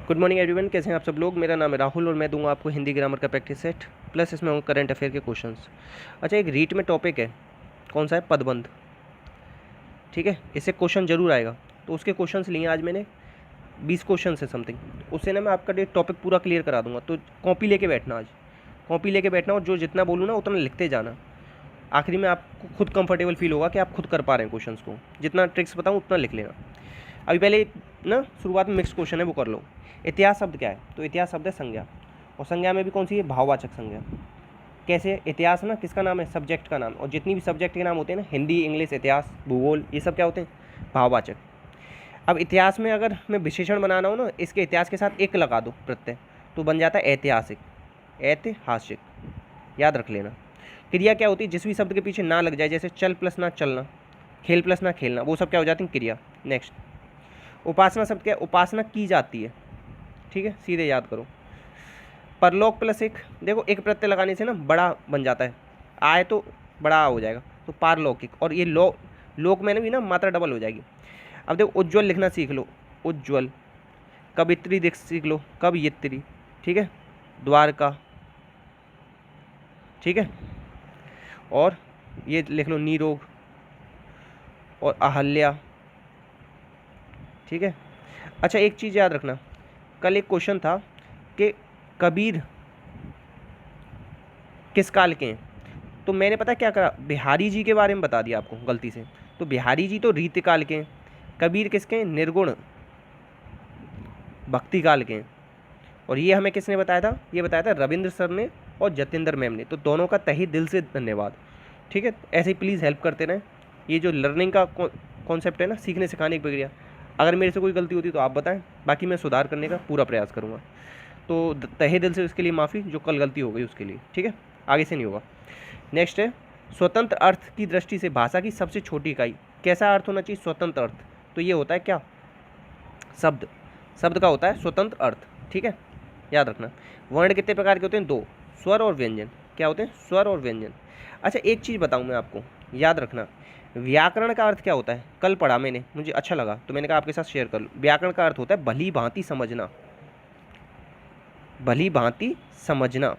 Good morning everyone, कैसे हैं आप सब लोग। मेरा नाम है राहुल और मैं दूंगा आपको हिंदी ग्रामर का प्रैक्टिस सेट प्लस इसमें होंगे करंट अफेयर के क्वेश्चंस। अच्छा, एक रीट में टॉपिक है, कौन सा है, पदबंध। ठीक है, इससे क्वेश्चन जरूर आएगा, तो उसके क्वेश्चंस लिए आज मैंने 20 क्वेश्चन है समथिंग। उससे ना मैं आपका टॉपिक पूरा क्लियर करा दूंगा। तो कॉपी लेके बैठना, आज कॉपी लेके बैठना और जो जितना बोलूँ ना उतना लिखते जाना। आखिरी में आपको खुद कंफर्टेबल फील होगा कि आप खुद कर पा रहे हैं क्वेश्चन को। जितना ट्रिक्स बताऊँ उतना लिख लेना। अभी पहले ना शुरुआत में मिक्स क्वेश्चन है, वो कर लो। इतिहास शब्द क्या है? तो इतिहास शब्द है संज्ञा, और संज्ञा में भी कौन सी है? भाववाचक संज्ञा। कैसे? इतिहास ना किसका नाम है? सब्जेक्ट का नाम। और जितनी भी सब्जेक्ट के नाम होते हैं ना, हिंदी, इंग्लिश, इतिहास, भूगोल, ये सब क्या होते हैं? भाववाचक। अब इतिहास में अगर मैं विशेषण बनाना हो ना, इसके इतिहास के साथ एक लगा दो प्रत्यय, तो बन जाता है ऐतिहासिक। ऐतिहासिक याद रख लेना। क्रिया क्या होती है? जिस भी शब्द के पीछे ना लग जाए, जैसे चल प्लस ना चलना, खेल प्लस ना खेलना, वो सब क्या हो जाती है? क्रिया। नेक्स्ट, उपासना शब्द क्या है? उपासना की जाती है। ठीक है, सीधे याद करो। परलोक प्लस एक, देखो एक प्रत्यय लगाने से ना बड़ा बन जाता है, आए तो बड़ा हो जाएगा, तो पारलौकिक। और ये लोक में भी ना मात्रा डबल हो जाएगी। अब देखो, उज्ज्वल लिखना सीख लो, उज्ज्वल। कवित्री देख सीख लो, कवियत्री। ठीक है, द्वारका। ठीक है, और ये लिख लो, नीरोग और अहल्या। ठीक है। अच्छा, एक चीज़ याद रखना, कल एक क्वेश्चन था कि कबीर किस काल के हैं, तो मैंने पता क्या करा, बिहारी जी के बारे में बता दिया आपको गलती से। तो बिहारी जी तो रीति काल के हैं, कबीर किसके हैं? निर्गुण भक्ति काल के हैं। और ये हमें किसने बताया था? ये बताया था रविंद्र सर ने और जतेंद्र मैम ने। तो दोनों का तहे दिल से धन्यवाद। ठीक है, ऐसे ही प्लीज़ हेल्प करते रहें। ये जो लर्निंग का कॉन्सेप्ट है ना, सीखने सिखाने की प्रक्रिया, अगर मेरे से कोई गलती होती तो आप बताएं, बाकी मैं सुधार करने का पूरा प्रयास करूँगा। तो तहे दिल से उसके लिए माफ़ी, जो कल गलती हो गई उसके लिए। ठीक है, आगे से नहीं होगा। नेक्स्ट है, स्वतंत्र अर्थ की दृष्टि से भाषा की सबसे छोटी इकाई। कैसा अर्थ होना चाहिए? स्वतंत्र अर्थ। तो ये होता है क्या? शब्द का होता है स्वतंत्र अर्थ। ठीक है, याद रखना। वर्ण कितने प्रकार के होते हैं? 2, स्वर और व्यंजन। क्या होते हैं? स्वर और व्यंजन। अच्छा, एक चीज़ बताऊँ मैं आपको, याद रखना। व्याकरण का अर्थ क्या होता है? कल पढ़ा मैंने, मुझे अच्छा लगा तो मैंने कहा आपके साथ शेयर कर लूँ। व्याकरण का अर्थ होता है भली भांति समझना। भली भांति समझना,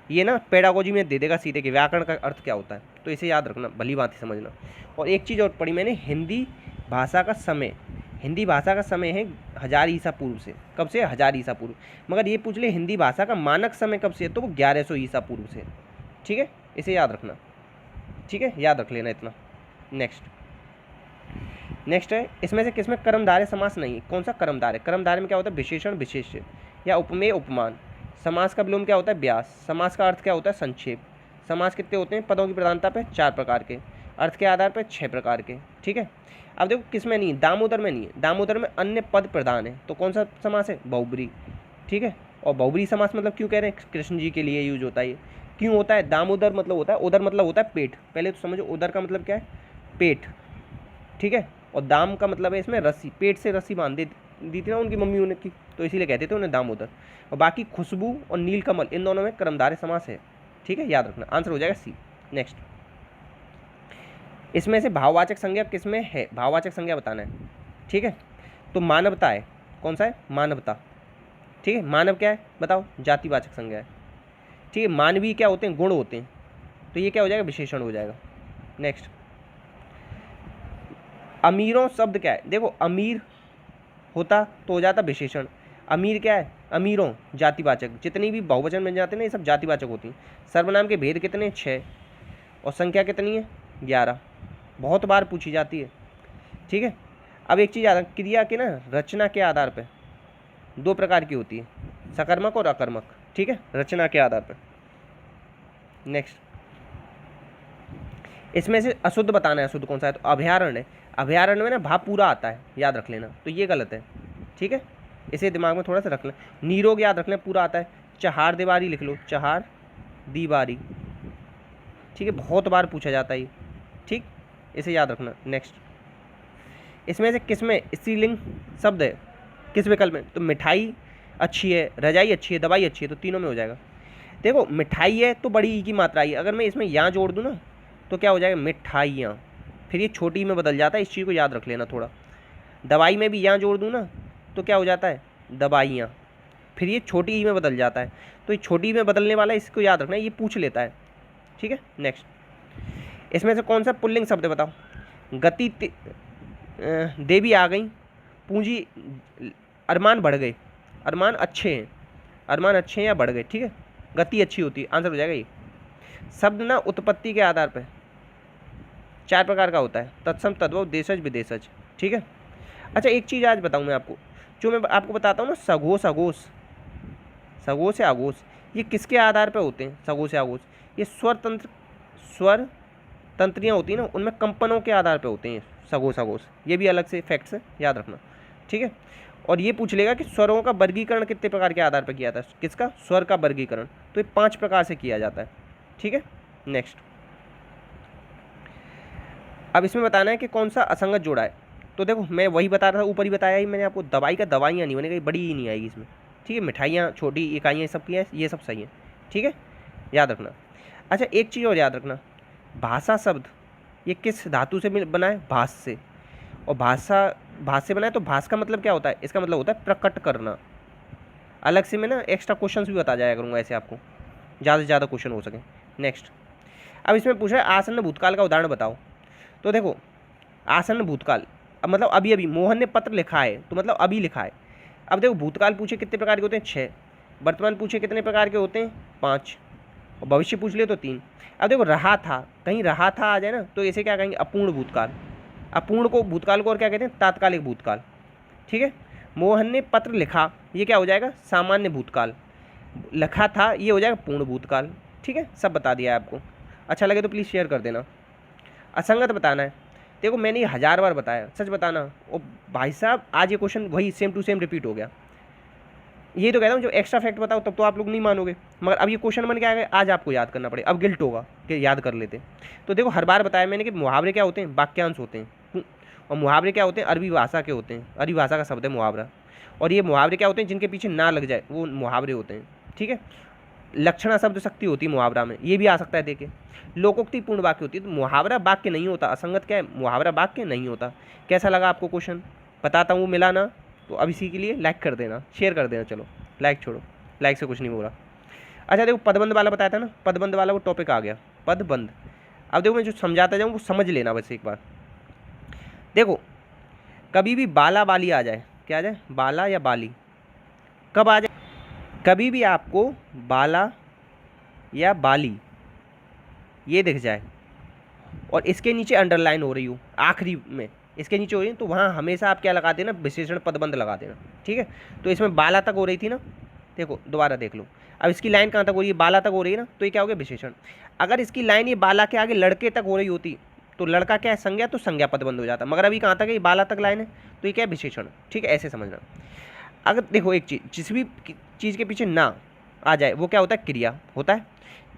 ये ना पेडागोजी में दे देगा सीधे कि व्याकरण का अर्थ क्या होता है, तो इसे याद रखना, भली भांति समझना। और एक चीज़ और पढ़ी मैंने, हिंदी भाषा का समय। हिंदी भाषा का समय है 1000 ईसा पूर्व से। कब से? 1000 ईसा पूर्व। मगर ये पूछ ले हिंदी भाषा का मानक समय कब से है, तो वो 1100 ईसा पूर्व से। ठीक है, इसे याद रखना। ठीक है, याद रख लेना इतना। नेक्स्ट है, इसमें से किसमें कर्मधारय समास नहीं है? कौन सा कर्मधारय? कर्मधारय में क्या होता है? विशेषण, विशेष्य या उपमेय, उपमान। समास का विलोम क्या होता है? व्यास। समास का अर्थ क्या होता है? संक्षेप। समास कितने होते हैं? पदों की प्रधानता पे 4 प्रकार के, अर्थ के आधार पर 6 प्रकार के। ठीक है, अब देखो किसमें नहीं है? दामोदर में नहीं है। दामोदर में अन्य पद प्रधान है, तो कौन सा समास है? बहुब्री। ठीक है, और बहुब्री समास मतलब क्यों कह रहे हैं? कृष्ण जी के लिए यूज होता है ये। क्यों होता है? दामोदर मतलब होता है, उदर मतलब होता है पेट। पहले तो समझो, उदर का मतलब क्या है? पेट। ठीक है, और दाम का मतलब है इसमें रस्सी, पेट से रस्सी बांध दी थी ना उनकी मम्मी उन्हें की, तो इसीलिए कहते थे उन्हें दामोदर। और बाकी खुशबू और नीलकमल, इन दोनों में कर्मधारय समास है। ठीक है, याद रखना, आंसर हो जाएगा सी। नेक्स्ट, इसमें से भाववाचक संज्ञा किसमें है? भाववाचक संज्ञा बताना है। ठीक है, तो मानवता है। कौन सा है? मानवता। ठीक है, मानव क्या है बताओ? जातिवाचक संज्ञा है। ठीक है, मानवीय क्या होते हैं? गुण होते हैं, तो ये क्या हो जाएगा? विशेषण हो जाएगा। नेक्स्ट, अमीरों शब्द क्या है? देखो, अमीर होता तो हो जाता विशेषण। अमीर क्या है? अमीरों जातिवाचक। जितनी भी बहुवचन बन जाते हैं ना, ये सब जातिवाचक होती हैं। सर्वनाम के भेद कितने? 6। और संख्या कितनी है? 11। बहुत बार पूछी जाती है। ठीक है, अब एक चीज़ याद, क्रिया के ना रचना के आधार पर 2 प्रकार की होती है, सकर्मक और अकर्मक। ठीक है, रचना के आधार पर। नेक्स्ट, इसमें से अशुद्ध बताना है। अशुद्ध कौन सा है? तो अभयारण्य। अभयारण्य में ना भाव पूरा आता है, याद रख लेना, तो ये गलत है। ठीक है, इसे दिमाग में थोड़ा सा रख लें। नीरोग याद रख लें, पूरा आता है। चहार दीवारी लिख लो, चहार दीवारी। ठीक है, बहुत बार पूछा जाता है ये। ठीक, इसे याद रखना। नेक्स्ट, इसमें से किसमें स्त्रीलिंग शब्द है? किस विकल्प में? तो मिठाई अच्छी है, रजाई अच्छी है, दवाई अच्छी है, तो तीनों में हो जाएगा। देखो, मिठाई है तो बड़ी ई की मात्रा आई है, अगर मैं इसमें यहाँ जोड़ दूँ ना तो क्या हो जाएगा? मिठाइयाँ। फिर ये छोटी में बदल जाता है, इस चीज़ को याद रख लेना थोड़ा। दवाई में भी यहाँ जोड़ दूँ ना तो क्या हो जाता है? दवाइयाँ। फिर ये छोटी ई में बदल जाता है। तो ये छोटी ई में बदलने वाला है, इसको याद रखना, ये पूछ लेता है। ठीक है, नेक्स्ट, इसमें से कौन सा पुल्लिंग शब्द है बताओ। गति देवी आ गई, पूंजी अरमान बढ़ गए, अरमान अच्छे हैं, अरमान अच्छे हैं या बढ़ गए। ठीक है, गति अच्छी होती है, आंसर हो जाएगा ये। शब्द ना उत्पत्ति के आधार पर 4 प्रकार का होता है, तत्सम, तद्भव, देशज, विदेशज। ठीक है। अच्छा एक चीज़ आज बताऊँ मैं आपको, जो मैं आपको बताता हूँ ना, सघोष अघोष, सघोष या आघोष, ये किसके आधार पर होते हैं। सघोष या आघोष ये स्वर तंत्रियाँ होती हैं ना, उनमें कंपनों के आधार पर होते हैं सघोष आघोष। ये भी अलग से फैक्ट्स है, याद रखना। ठीक है, और ये पूछ लेगा कि स्वरों का वर्गीकरण कितने प्रकार के आधार पर किया था। किसका, स्वर का वर्गीकरण, तो ये 5 प्रकार से किया जाता है। ठीक है, नेक्स्ट, अब इसमें बताना है कि कौन सा असंगत जोड़ा है। तो देखो मैं वही बता रहा था, ऊपर ही बताया ही मैंने आपको, दवाई का दवाइयाँ नहीं बनेगा, बड़ी ही नहीं आएगी इसमें। ठीक है, मिठाइयाँ, छोटी इकाइयाँ, सब की है, ये सब सही है। ठीक है, याद रखना। अच्छा एक चीज़ और याद रखना, भाषा शब्द ये किस धातु से बना है, भाष से। और भाष से बना है, तो भाष का मतलब क्या होता है, इसका मतलब होता है प्रकट करना। अलग से मैं ना एक्स्ट्रा क्वेश्चन भी बता जाया करूँगा ऐसे, आपको ज़्यादा से ज़्यादा क्वेश्चन हो सके। नेक्स्ट, अब इसमें पूछा है आसन्न भूतकाल का उदाहरण बताओ। तो देखो आसन्न भूतकाल, अब मतलब अभी अभी मोहन ने पत्र लिखा है, तो मतलब अभी लिखा है। अब देखो भूतकाल पूछे कितने प्रकार के होते हैं, 6। वर्तमान पूछे कितने प्रकार के होते हैं, 5। और भविष्य पूछ ले तो 3। अब देखो रहा था, कहीं रहा था आ जाए ना, तो इसे क्या कहेंगे, अपूर्ण भूतकाल। अपूर्ण को भूतकाल को और क्या कहते हैं, तात्कालिक भूतकाल। ठीक है, मोहन ने पत्र लिखा, ये क्या हो जाएगा, सामान्य भूतकाल। लिखा था, ये हो जाएगा पूर्ण भूतकाल। ठीक है, सब बता दिया है आपको। अच्छा लगे तो प्लीज़ शेयर कर देना। असंगत बताना है, देखो मैंने ये 1000 बार बताया, सच बताना। और भाई साहब आज ये क्वेश्चन वही सेम टू सेम रिपीट हो गया। ये तो कहता हूँ जो एक्स्ट्रा फैक्ट बताओ तब तो आप लोग नहीं मानोगे, मगर अब ये क्वेश्चन बन के आ गए, आज आपको याद करना पड़े। अब गिल्ट होगा कि याद कर लेते। तो देखो हर बार बताया मैंने कि मुहावरे क्या होते हैं, वाक्यांश होते हैं। और मुहावरे क्या होते हैं, अरबी भाषा के होते हैं, अरबी भाषा का शब्द है मुहावरा। और ये मुहावरे क्या होते हैं, जिनके पीछे ना लग जाए वो मुहावरे होते हैं। ठीक है, लक्षणा शब्द शक्ति होती है मुहावरा में, ये भी आ सकता है। देखिए लोकोक्ति पूर्ण वाक्य होती है, तो मुहावरा वाक्य नहीं होता। असंगत क्या है, मुहावरा वाक्य नहीं होता। कैसा लगा आपको क्वेश्चन, बताता हूँ, मिला ना तो अब इसी के लिए लाइक कर देना, शेयर कर देना। चलो लाइक छोड़ो, लाइक से कुछ नहीं हो रहा। अच्छा देखो पदबंध वाला बताया था ना, पदबंध वाला वो टॉपिक आ गया, पदबंध। अब देखो मैं जो समझाता जाऊँ वो समझ लेना बस एक बार। देखो कभी भी बाला बाली आ जाए, क्या आ जाए, बाला या बाली, कब आ जाए, कभी भी आपको बाला या बाली ये दिख जाए और इसके नीचे अंडरलाइन हो रही हो, आखिरी में इसके नीचे हो रही है, तो वहाँ हमेशा आप क्या लगा देना, विशेषण पदबंध लगा देना। ठीक है, तो इसमें बाला तक हो रही थी ना, देखो दोबारा देख लो। अब इसकी लाइन कहाँ तक हो रही है, बाला तक हो रही है ना, तो ये क्या हो गया, विशेषण। अगर इसकी लाइन ये बाला के आगे लड़के तक हो रही होती तो लड़का क्या है, संज्ञा, तो संज्ञा पदबंध हो जाता। मगर अभी कहाँ तक है, ये बाला तक लाइन है, तो ये क्या है, विशेषण। ठीक है, ऐसे समझना। अगर देखो एक चीज़, जिस भी चीज़ के पीछे ना आ जाए वो क्या होता है, क्रिया होता है।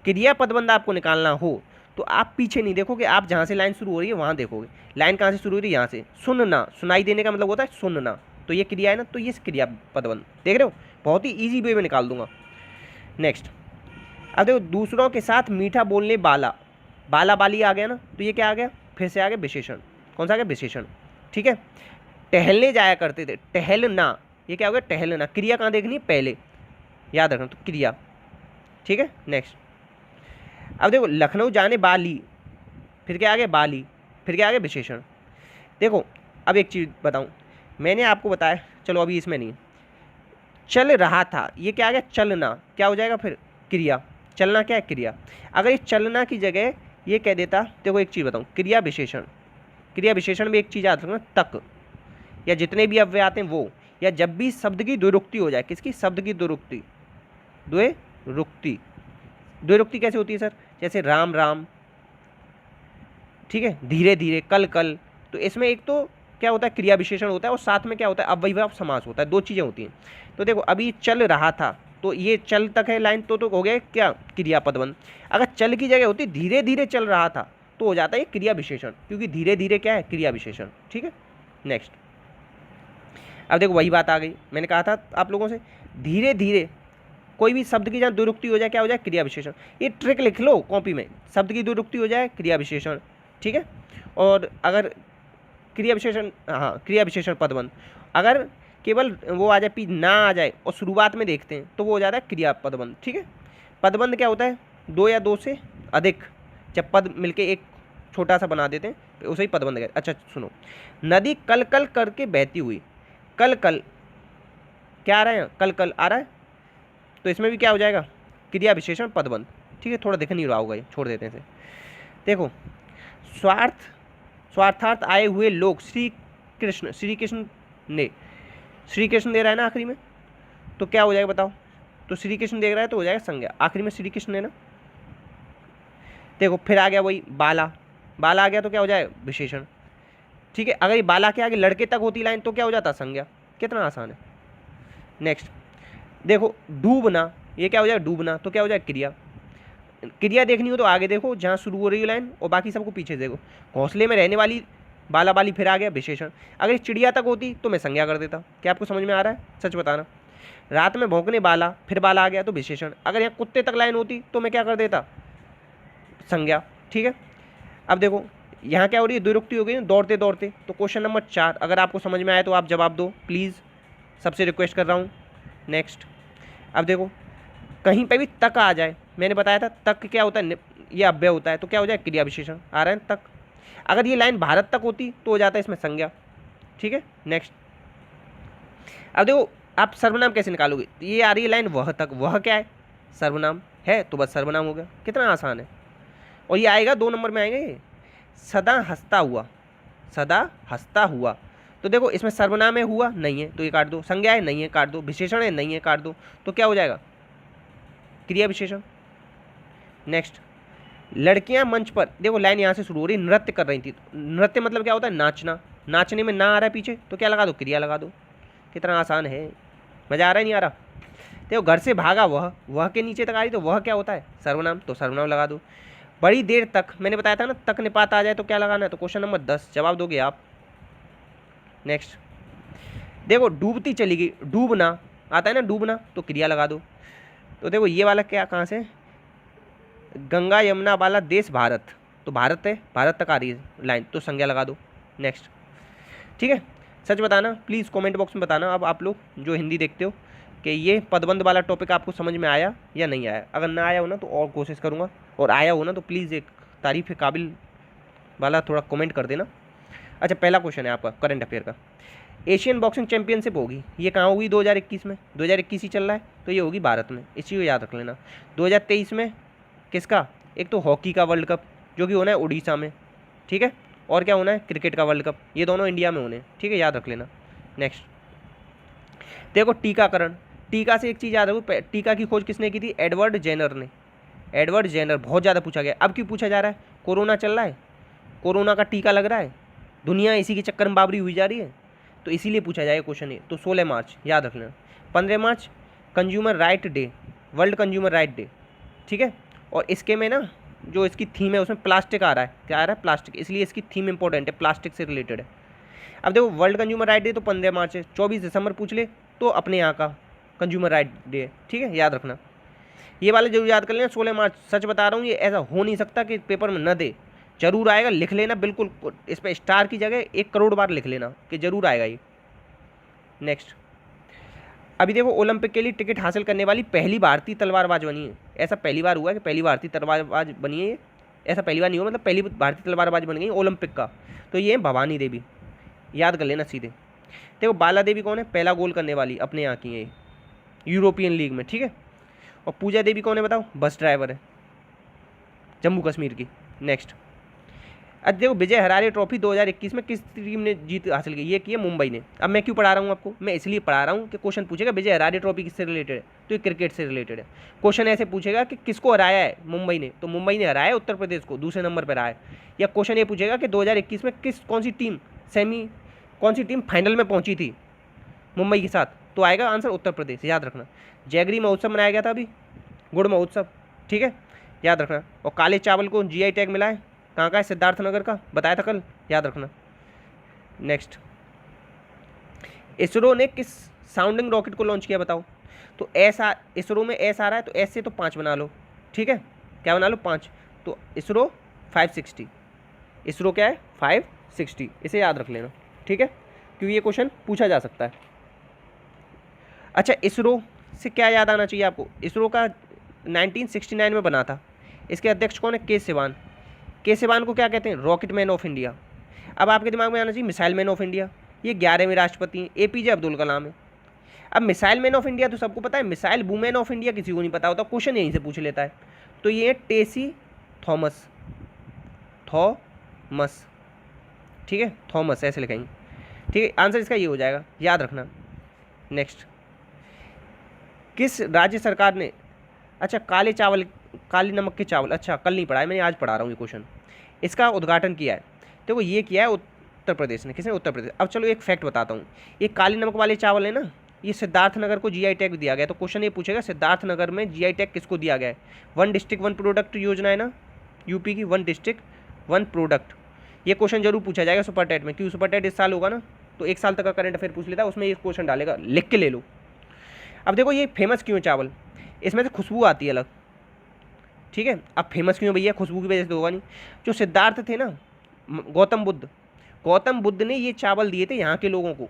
क्रिया पदबंध आपको निकालना हो तो आप पीछे नहीं देखोगे, आप जहाँ से लाइन शुरू हो रही है वहाँ देखोगे। लाइन कहाँ से शुरू हो रही है, यहाँ से। सुनना, सुनाई देने का मतलब होता है सुनना, तो ये क्रिया है ना, तो ये क्रिया पदबंध, देख रहे हो, बहुत ही ईजी वे में निकाल दूंगा। नेक्स्ट, अब देखो दूसरों के साथ मीठा बोलने बाला, बाला बाली आ गया ना, तो ये क्या आ गया, फिर से आ गया विशेषण। कौन सा आ गया, विशेषण। ठीक है, टहलने जाया करते थे, टहलना, ये क्या हो गया, टहलना। क्रिया कहाँ देखनी है, पहले, याद रखना, तो क्रिया। ठीक है, नेक्स्ट, अब देखो लखनऊ जाने बाली, फिर क्या आ गया, बाली, फिर क्या आ गया, विशेषण। देखो अब एक चीज़ बताऊं, मैंने आपको बताया, चलो अभी इसमें नहीं, चल रहा था, ये क्या आ गया, चलना, क्या हो जाएगा फिर, क्रिया। चलना क्या है, क्रिया। अगर ये चलना की जगह ये कह देता, देखो एक चीज़ बताऊं, क्रिया विशेषण, क्रिया विशेषण में एक चीज़ याद रखना, तक, या जितने भी अव्यय आते हैं वो, या जब भी शब्द की द्विरुक्ति हो जाए, किसकी, शब्द की द्विरुक्ति, द्विरुक्ति। द्विरुक्ति कैसे होती है सर, जैसे राम राम, ठीक है, धीरे धीरे, कल कल, तो इसमें एक तो क्या होता है, क्रिया विशेषण होता है, और साथ में क्या होता है, अव्ययभाव समास होता है, दो चीज़ें होती हैं। तो देखो अभी चल रहा था, तो ये चल तक है लाइन, तो हो गया क्या, क्रिया पदबंध। अगर चल की जगह होती धीरे धीरे चल रहा था, तो हो जाता है क्रिया विशेषण, क्योंकि धीरे धीरे क्या है, क्रिया विशेषण। ठीक है, नेक्स्ट, अब देखो वही बात आ गई, मैंने कहा था आप लोगों से, धीरे धीरे कोई भी शब्द की जहाँ द्विरुक्ति हो जाए, क्या हो जाए, क्रिया विशेषण। ये ट्रिक लिख लो कॉपी में, शब्द की द्विरुक्ति हो जाए, क्रिया विशेषण। ठीक है, और अगर क्रिया विशेषण, हाँ क्रिया विशेषण पदबंध, अगर केवल वो आ जाए पी ना आ जाए और शुरुआत में देखते हैं तो वो हो जाता है क्रिया पदबंध। ठीक है, पदबंध क्या होता है, दो या दो से अधिक जब पद मिलके एक छोटा सा बना देते हैं तो उसे ही पदबंध कहते हैं। अच्छा सुनो, नदी कल कल करके बहती हुई, कल कल क्या आ रहा है, कल कल आ रहा है, तो इसमें भी क्या हो जाएगा, क्रिया विशेषण पदबंध। ठीक है, थोड़ा दिख नहीं रहा होगा ये, छोड़ देते हैं इसे। देखो, स्वार्थार्थ आए हुए लोग श्री कृष्ण ने, श्री कृष्ण दे रहा है ना आखिरी में, तो क्या हो जाएगा बताओ, तो श्री कृष्ण दे रहा है तो हो जाएगा संज्ञा, आखिरी में श्री कृष्ण है ना। देखो फिर आ गया वही बाला, बाला आ गया तो क्या हो जाएगा विशेषण। ठीक है, अगर ये बाला के आगे लड़के तक होती लाइन तो क्या हो जाता संज्ञा। कितना आसान है। नेक्स्ट देखो, डूबना, ये क्या हो जाएगा डूबना, तो क्या हो जाएगा क्रिया। क्रिया देखनी हो तो आगे देखो जहाँ शुरू हो रही है लाइन और बाकी सबको पीछे देखो। घोंसले में रहने वाली, बाला बाली, फिर आ गया विशेषण। अगर चिड़िया तक होती तो मैं संज्ञा कर देता। क्या आपको समझ में आ रहा है, सच बताना। रात में भौंकने बाला, फिर बाला आ गया तो विशेषण। अगर यहाँ कुत्ते तक लाइन होती तो मैं क्या कर देता, संज्ञा। ठीक है, अब देखो यहाँ क्या हो रही है, द्विरुक्ति हो गई दौड़ते दौड़ते। तो क्वेश्चन नंबर 4 अगर आपको समझ में आए तो आप जवाब दो प्लीज़, सबसे रिक्वेस्ट कर रहा हूँ। नेक्स्ट, अब देखो कहीं पे भी तक आ जाए, मैंने बताया था तक क्या होता है, ये अव्यय होता है, तो क्या हो जाए क्रिया विशेषण। आ रहा है तक। अगर ये लाइन भारत तक होती तो हो जाता है इसमें संज्ञा। ठीक है, नेक्स्ट, अब देखो आप सर्वनाम कैसे निकालोगे, ये आ रही है लाइन वह तक, वह क्या है सर्वनाम है, तो बस सर्वनाम हो गया। कितना आसान है। और ये आएगा 2 नंबर में आएगा ये, सदा हंसता हुआ, सदा हंसता हुआ। तो देखो इसमें सर्वनाम है, हुआ नहीं है तो ये काट दो, संज्ञा है नहीं है काट दो, विशेषण है नहीं है काट दो, तो क्या हो जाएगा क्रिया विशेषण। नेक्स्ट, लड़कियां मंच पर, देखो लाइन यहाँ से शुरू हो रही, नृत्य कर रही थी। नृत्य मतलब क्या होता है नाचना, नाचने में ना आ रहा है पीछे तो क्या लगा दो क्रिया लगा दो। कितना आसान है, मज़ा आ रहा है नहीं आ रहा। देखो घर से भागा वह के नीचे तक आ रही तो वह क्या होता है सर्वनाम, तो सर्वनाम लगा दो। बड़ी देर तक, मैंने बताया था ना तक निपात आ जाए तो क्या लगाना है, तो क्वेश्चन नंबर 10 जवाब दोगे आप। नेक्स्ट देखो, डूबती चली गई, डूबना आता है ना डूबना, तो क्रिया लगा दो। तो देखो ये वाला क्या कहाँ से, गंगा यमुना वाला देश भारत, तो भारत है, भारत तक आ रही है लाइन तो संज्ञा लगा दो। नेक्स्ट, ठीक है, सच बताना प्लीज़ कमेंट बॉक्स में बताना अब आप लोग जो हिंदी देखते हो कि ये पदबंध वाला टॉपिक आपको समझ में आया या नहीं आया। अगर ना आया हो ना तो और कोशिश करूँगा, और आया हो ना तो प्लीज़ एक तारीफ़ के काबिल वाला थोड़ा कमेंट कर देना। अच्छा पहला क्वेश्चन है आपका करंट अफेयर का, एशियन बॉक्सिंग चैंपियनशिप होगी, ये कहाँ होगी 2021 में, 2021 ही चल रहा है तो ये होगी भारत में, इसी को याद रख लेना। 2023 में किसका, एक तो हॉकी का वर्ल्ड कप जो कि होना है उड़ीसा में, ठीक है, और क्या होना है क्रिकेट का वर्ल्ड कप, ये दोनों इंडिया में होने हैं, ठीक है, याद रख लेना। नेक्स्ट देखो, टीकाकरण, टीका से एक चीज़ याद रखो, टीका की खोज किसने की थी, एडवर्ड जेनर ने। एडवर्ड जेनर बहुत ज़्यादा पूछा गया, अब क्यों पूछा जा रहा है, कोरोना चल रहा है, कोरोना का टीका लग रहा है, दुनिया इसी के चक्कर में बाबरी हुई जा रही है, तो इसीलिए पूछा जाएगा क्वेश्चन ये। तो 16 मार्च याद रख लेना। 15 March consumer right day, world consumer right day, ठीक है, और इसके में ना जो इसकी थीम है उसमें प्लास्टिक आ रहा है, क्या आ रहा है प्लास्टिक, इसलिए इसकी थीम इंपॉर्टेंट है, प्लास्टिक से रिलेटेड है। अब देखो वर्ल्ड कंज्यूमर राइट डे तो 15 मार्च है, 24 दिसंबर पूछ ले तो अपने यहाँ का कंज्यूमर राइट डे है, ठीक है, याद रखना। ये वाले जरूर याद कर लेना 16 मार्च, सच बता रहा हूँ ये ऐसा हो नहीं सकता कि पेपर में न दे, जरूर आएगा, लिख लेना बिल्कुल, इस पर स्टार की जगह 1 करोड़ बार लिख लेना कि जरूर आएगा ये। नेक्स्ट, अभी देखो ओलंपिक के लिए टिकट हासिल करने वाली पहली भारतीय तलवारबाज बनी है, ऐसा पहली बार हुआ है कि पहली भारतीय तलवारबाज बनी है, ऐसा पहली बार नहीं हुआ, मतलब पहली भारतीय तलवारबाज बन गई ओलंपिक का, तो ये है भवानी देवी, याद कर लेना सीधे। देखो बाला देवी कौन है, पहला गोल करने वाली अपने यहाँ की है यूरोपियन लीग में, ठीक है, और पूजा देवी कौन है बताओ, बस ड्राइवर है जम्मू कश्मीर की। नेक्स्ट, अब देखो विजय हरारे ट्रॉफी 2021 में किस टीम ने जीत हासिल की, ये की है मुंबई ने। अब मैं क्यों पढ़ा रहा हूँ आपको, मैं इसलिए पढ़ा रहा हूँ कि क्वेश्चन पूछेगा विजय हरारे ट्रॉफी किससे रिलेटेड है, तो ये क्रिकेट से रिलेटेड है। क्वेश्चन ऐसे पूछेगा कि किसको हराया है मुंबई ने, तो मुंबई ने हराया उत्तर प्रदेश को, दूसरे नंबर पर रहा है। या क्वेश्चन ये पूछेगा कि 2021 में कौन सी टीम फाइनल में पहुंची थी मुंबई के साथ, तो आएगा आंसर उत्तर प्रदेश, याद रखना। जैगरी महोत्सव मनाया गया था अभी, गुड़ महोत्सव, ठीक है, याद रखना। और काले चावल को जीआई टैग मिला है, कहाँ का है, सिद्धार्थनगर का, बताया था कल, याद रखना। नेक्स्ट, इसरो ने किस साउंडिंग रॉकेट को लॉन्च किया बताओ, तो ऐसा इसरो में एस आ रहा है तो एस से तो 5 बना लो, ठीक है, क्या बना लो 5, तो इसरो 560, इसरो क्या है 560, इसे याद रख लेना, ठीक है, क्योंकि ये क्वेश्चन पूछा जा सकता है। अच्छा, इसरो से क्या याद आना चाहिए आपको? इसरो का 1969 में बना था। इसके अध्यक्ष कौन है? के सिवान। के सिवान को क्या कहते हैं? Rocket man of India. अब आपके दिमाग में आना चाहिए मिसाइल मैन ऑफ इंडिया, ये 11वें राष्ट्रपति हैं, एपीजे अब्दुल कलाम है। अब मिसाइल मैन ऑफ इंडिया तो सबको पता है, मिसाइल वुमेन ऑफ इंडिया किसी को नहीं पता होता, क्वेश्चन यहीं से पूछ लेता है। तो ये है टेसी थॉमस, थॉमस, ठीक है, थॉमस ऐसे लिखेंगे, ठीक है। आंसर इसका ये हो जाएगा, याद रखना। नेक्स्ट, किस राज्य सरकार ने, अच्छा काले चावल, काली नमक के चावल, अच्छा कल नहीं पढ़ा है मैंने, आज पढ़ा रहा हूँ ये क्वेश्चन, इसका उद्घाटन किया है। देखो ये किया है उत्तर प्रदेश ने। किसने? उत्तर प्रदेश। अब चलो एक फैक्ट बताता हूँ, ये काली नमक वाले चावल है ना, ये सिद्धार्थनगर को जीआई टैग दिया गया। तो क्वेश्चन ये पूछेगा सिद्धार्थनगर में जीआई टैग किसको दिया गया है? वन डिस्ट्रिक्ट वन प्रोडक्ट योजना है ना यूपी की, वन डिस्ट्रिक्ट वन प्रोडक्ट। ये क्वेश्चन जरूर पूछा जाएगा सुपर टेट में, क्योंकि सुपर टेट इस साल होगा ना, तो एक साल तक का करंट अफेयर पूछ लेता है, उसमें ये क्वेश्चन डालेगा, लिख के ले लो। अब देखो ये फेमस क्यों है चावल? इसमें से खुशबू आती है अलग, ठीक है। अब फेमस क्यों भैया? खुशबू की वजह से तो होगा नहीं। जो सिद्धार्थ थे ना, गौतम बुद्ध ने ये चावल दिए थे यहाँ के लोगों को,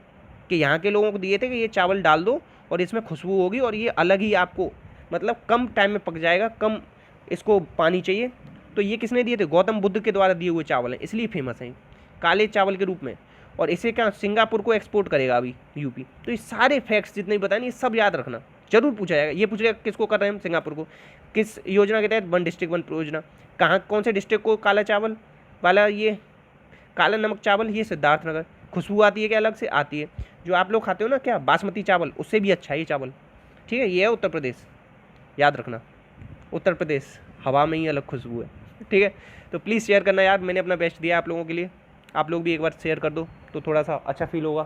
कि यहाँ के लोगों को दिए थे कि ये चावल डाल दो और इसमें खुशबू होगी और ये अलग ही आपको, मतलब कम टाइम में पक जाएगा, कम इसको पानी चाहिए। तो ये किसने दिए थे? गौतम बुद्ध के द्वारा दिए हुए चावल हैं, इसलिए फेमस हैं काले चावल के रूप में। और इसे क्या सिंगापुर को एक्सपोर्ट करेगा अभी यूपी। तो ये सारे फैक्ट्स जितने भी बताए ये सब याद रखना, जरूर पूछा जाएगा। ये पूछेगा किसको कर रहे हैं हम? सिंगापुर को। किस योजना के तहत? वन डिस्ट्रिक्ट वन योजना। कहाँ, कौन से डिस्ट्रिक्ट को काला चावल वाला, ये काला नमक चावल, ये सिद्धार्थनगर। खुशबू आती है क्या? अलग से आती है। जो आप लोग खाते हो ना क्या, बासमती चावल, उससे भी अच्छा है ये चावल, ठीक है। ये है उत्तर प्रदेश, याद रखना। उत्तर प्रदेश हवा में ही अलग खुशबू है, ठीक है। तो प्लीज़ शेयर करना यार, मैंने अपना बेस्ट दिया आप लोगों के लिए, आप लोग भी एक बार शेयर कर दो तो थोड़ा सा अच्छा फील होगा।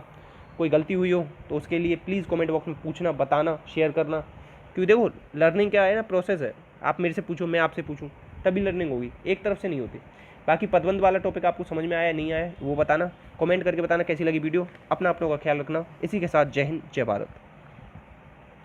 कोई गलती हुई हो तो उसके लिए प्लीज़ कमेंट बॉक्स में पूछना, बताना, शेयर करना। क्योंकि देखो लर्निंग क्या है ना, प्रोसेस है। आप मेरे से पूछो, मैं आपसे पूछूं, तभी लर्निंग होगी, एक तरफ से नहीं होती। बाकी पदबंध वाला टॉपिक आपको समझ में आया नहीं आया वो बताना, कमेंट करके बताना कैसी लगी वीडियो। अपना अपनों का ख्याल रखना। इसी के साथ जय हिंद, जय भारत।